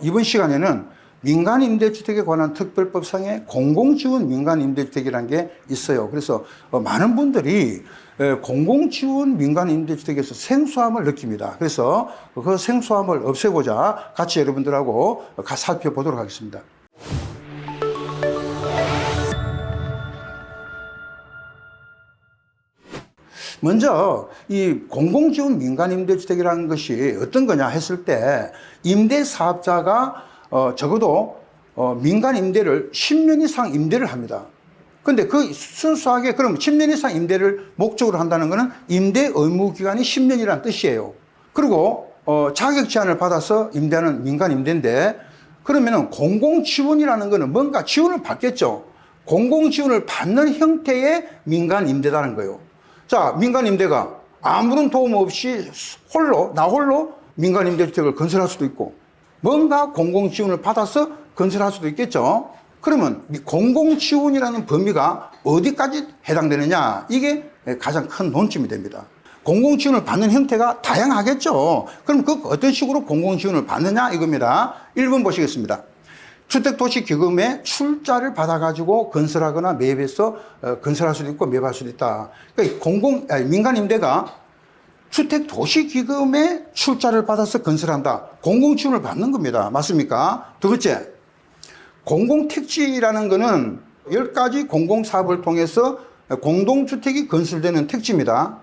이번 시간에는 민간임대주택에 관한 특별법상의 공공지원 민간임대주택이라는 게 있어요. 그래서 많은 분들이 공공지원 민간임대주택에서 생소함을 느낍니다. 그래서 그 생소함을 없애고자 같이 여러분들하고 살펴보도록 하겠습니다. 먼저 이 공공지원 민간임대주택이라는 것이 어떤 거냐 했을 때 임대사업자가 적어도 민간임대를 10년 이상 임대를 합니다. 근데 그 순수하게 그럼 10년 이상 임대를 목적으로 한다는 것은 임대 의무 기간이 10년이라는 뜻이에요. 그리고 자격 제한을 받아서 임대하는 민간임대인데 그러면은 공공지원이라는 것은 뭔가 지원을 받겠죠. 공공지원을 받는 형태의 민간임대라는 거예요. 자, 민간임대가 아무런 도움 없이 나 홀로 민간임대주택을 건설할 수도 있고 뭔가 공공지원을 받아서 건설할 수도 있겠죠. 그러면 이 공공지원이라는 범위가 어디까지 해당되느냐, 이게 가장 큰 논점이 됩니다. 공공지원을 받는 형태가 다양하겠죠. 그럼 그 어떤 식으로 공공지원을 받느냐 이겁니다. 1번 보시겠습니다. 주택도시기금에 출자를 받아가지고 건설하거나 매입해서 건설할 수도 있고 매입할 수도 있다. 그러니까 민간임대가 주택도시기금에 출자를 받아서 건설한다. 공공지원을 받는 겁니다. 맞습니까? 두 번째, 공공택지라는 것은 10가지 공공사업을 통해서 공동주택이 건설되는 택지입니다.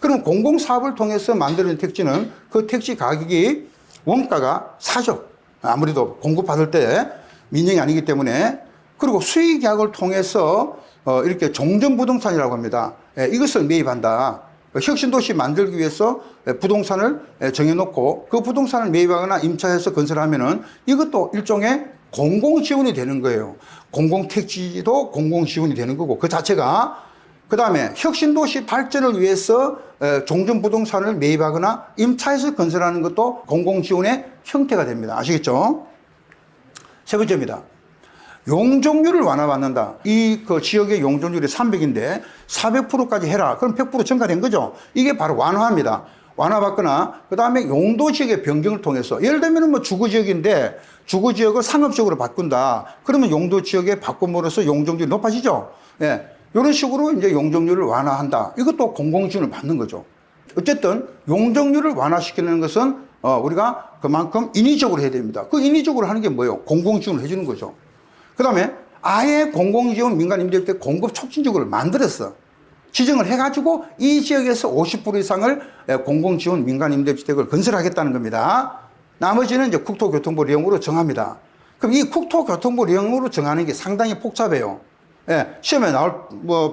그럼 공공사업을 통해서 만드는 택지는 그 택지 가격이 원가가 싸죠. 아무래도 공급받을 때 민영이 아니기 때문에. 그리고 수의계약을 통해서 이렇게 종전부동산이라고 합니다. 이것을 매입한다. 혁신도시 만들기 위해서 부동산을 정해놓고 그 부동산을 매입하거나 임차해서 건설하면은 이것도 일종의 공공지원이 되는 거예요. 공공택지도 공공지원이 되는 거고 그 자체가. 그 다음에 혁신도시 발전을 위해서 종전부동산을 매입하거나 임차해서 건설하는 것도 공공지원의 형태가 됩니다. 아시겠죠? 세 번째입니다. 용적률을 완화받는다. 그 지역의 용적률이 300인데 400%까지 해라. 그럼 100% 증가된 거죠. 이게 바로 완화입니다. 완화받거나 그 다음에 용도지역의 변경을 통해서 예를 들면 뭐 주거지역인데 주거지역을 상업지역으로 바꾼다. 그러면 용도지역에 바꿈으로써 용적률이 높아지죠. 예. 이런 식으로 이제 용적률을 완화한다. 이것도 공공지원을 받는 거죠. 어쨌든 용적률을 완화시키는 것은 우리가 그만큼 인위적으로 해야 됩니다. 그 인위적으로 하는 게 뭐예요? 공공지원을 해주는 거죠. 그 다음에 아예 공공지원 민간임대주택 공급 촉진적으로 만들었어. 지정을 해가지고 이 지역에서 50% 이상을 공공지원 민간임대주택을 건설하겠다는 겁니다. 나머지는 이제 국토교통부 령으로 정합니다. 그럼 이 국토교통부 령으로 정하는 게 상당히 복잡해요. 예, 시험에 나올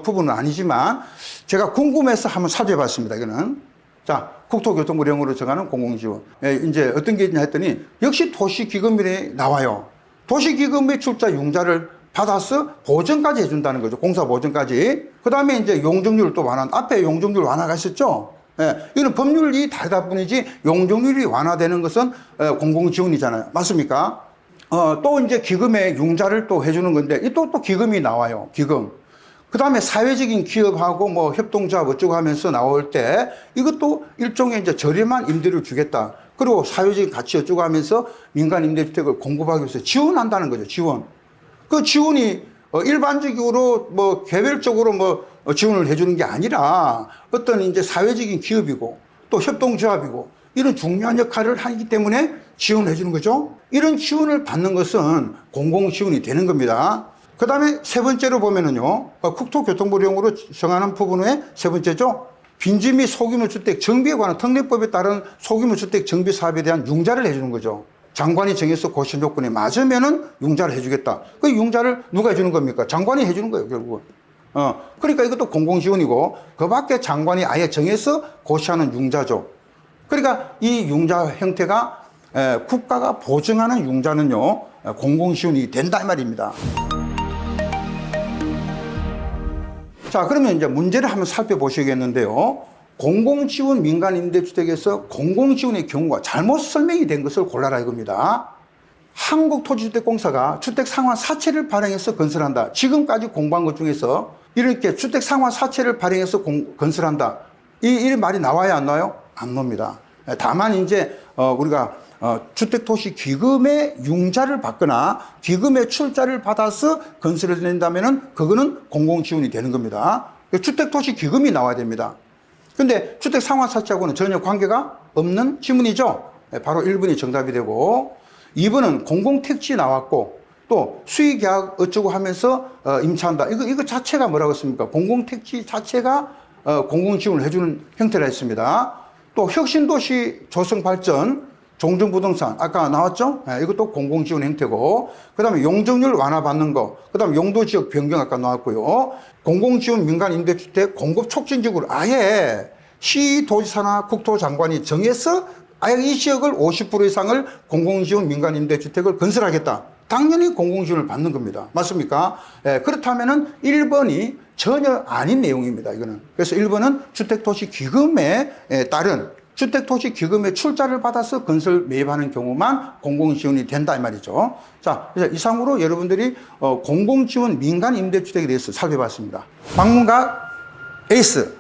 부분은 아니지만 제가 궁금해서 한번 살펴봤습니다. 이거는. 자, 국토교통부령으로 정하는 공공지원. 예, 이제 어떤 게 있냐 했더니 역시 도시기금이 나와요. 도시기금의 출자 융자를 받아서 보전까지 해준다는 거죠. 공사 보전까지. 그 다음에 이제 용적률을 또 앞에 용적률 완화가 있었죠. 예, 이건 법률이 다르다 뿐이지 용적률이 완화되는 것은 공공지원이잖아요. 맞습니까? 또 이제 기금의 융자를 또 해주는 건데, 또 기금이 나와요. 기금. 그 다음에 사회적인 기업하고 뭐 협동조합 어쩌고 하면서 나올 때, 이것도 일종의 이제 저렴한 임대를 주겠다. 그리고 사회적인 가치 어쩌고 하면서 민간 임대주택을 공급하기 위해서 지원한다는 거죠. 지원. 그 지원이 일반적으로 뭐 개별적으로 뭐 지원을 해주는 게 아니라 어떤 이제 사회적인 기업이고 또 협동조합이고 이런 중요한 역할을 하기 때문에 지원을 해주는 거죠. 이런 지원을 받는 것은 공공지원이 되는 겁니다. 그 다음에 세 번째로 보면은요, 국토교통부령으로 정하는 부분의 세 번째죠. 빈지 및 소규모주택 정비에 관한 특례법에 따른 소규모주택 정비 사업에 대한 융자를 해주는 거죠. 장관이 정해서 고시한 조건에 맞으면은 융자를 해주겠다. 그 융자를 누가 해주는 겁니까? 장관이 해주는 거예요, 결국은. 그러니까 이것도 공공지원이고, 그 밖에 장관이 아예 정해서 고시하는 융자죠. 그러니까 이 융자 형태가 국가가 보증하는 융자는요, 공공지원이 된다 이 말입니다. 자, 그러면 이제 문제를 한번 살펴보시겠는데요. 공공지원 민간임대주택에서 공공지원의 경우가 잘못 설명이 된 것을 골라라 이겁니다. 한국토지주택공사가 주택상환사채를 발행해서 건설한다. 지금까지 공부한 것 중에서 이렇게 주택상환사채를 발행해서 건설한다. 이 말이 나와야 안 나와요? 안 나옵니다. 다만 이제 우리가 주택도시기금의 융자를 받거나 기금의 출자를 받아서 건설을 낸다면은 그거는 공공지원이 되는 겁니다. 주택도시기금이 나와야 됩니다. 근데 주택상환사채하고는 전혀 관계가 없는 지문이죠. 바로 1번이 정답이 되고, 2번은 공공택지 나왔고 또 수의계약 어쩌고 하면서 임차한다. 이거 자체가 뭐라고 했습니까? 공공택지 자체가 공공지원을 해주는 형태라 했습니다. 또 혁신도시 조성발전, 종전부동산 아까 나왔죠? 이것도 공공지원 형태고, 그 다음에 용적률 완화받는 거, 그 다음에 용도지역 변경 아까 나왔고요. 공공지원 민간임대주택 공급 촉진적으로 아예 시도지사나 국토장관이 정해서 아예 이 지역을 50% 이상을 공공지원 민간임대주택을 건설하겠다. 당연히 공공지원을 받는 겁니다. 맞습니까? 그렇다면은 1번이 전혀 아닌 내용입니다. 이거는. 그래서 1번은 주택도시기금에 따른 주택도시기금의 출자를 받아서 건설 매입하는 경우만 공공지원이 된다 이 말이죠. 자, 그래서 이상으로 여러분들이 공공지원 민간임대주택에 대해서 살펴봤습니다. 방문각 에이스